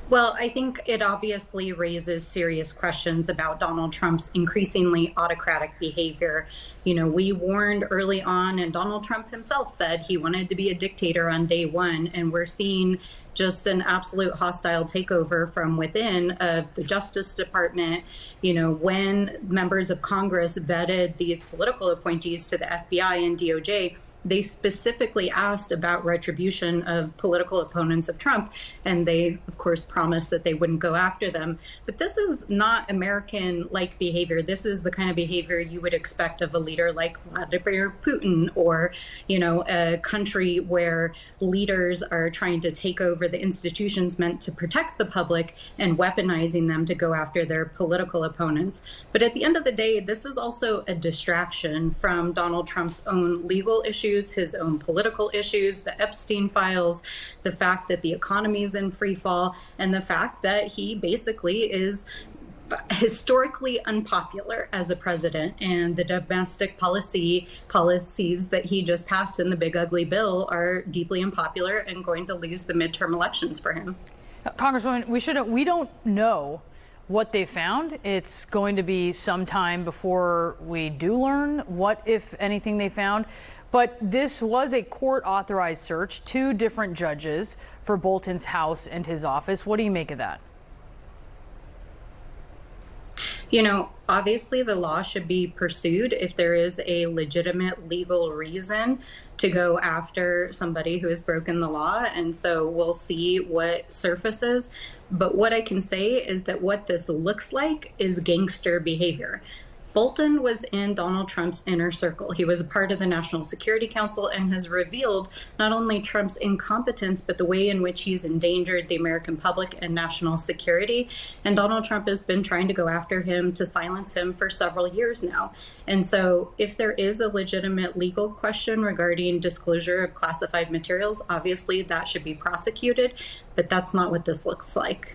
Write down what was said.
Well, I think it obviously raises serious questions about Donald Trump's increasingly autocratic behavior. We warned early on, and Donald Trump himself said he wanted to be a dictator on day one, and we're seeing just an absolute hostile takeover from within of the Justice Department. When members of Congress vetted these political appointees to the FBI and DOJ, they specifically asked about retribution of political opponents of Trump, and they, of course, promised that they wouldn't go after them. But this is not American-like behavior. This is the kind of behavior you would expect of a leader like Vladimir Putin, or, a country where leaders are trying to take over the institutions meant to protect the public and weaponizing them to go after their political opponents. But at the end of the day, this is also a distraction from Donald Trump's own legal issues, his own political issues, the Epstein files, the fact that the economy is in free fall, and the fact that he basically is historically unpopular as a president, and the domestic policies that he just passed in the big ugly bill are deeply unpopular and going to lose the midterm elections for him. Congresswoman, we don't know what they found. It's going to be some time before we do learn what, if anything, they found. But this was a court-authorized search, 2 different judges for Bolton's house and his office. What do you make of that? Obviously the law should be pursued if there is a legitimate legal reason to go after somebody who has broken the law. And so we'll see what surfaces. But what I can say is that what this looks like is gangster behavior. Bolton was in Donald Trump's inner circle. He was a part of the National Security Council and has revealed not only Trump's incompetence, but the way in which he's endangered the American public and national security. And Donald Trump has been trying to go after him to silence him for several years now. And so if there is a legitimate legal question regarding disclosure of classified materials, obviously that should be prosecuted, but that's not what this looks like.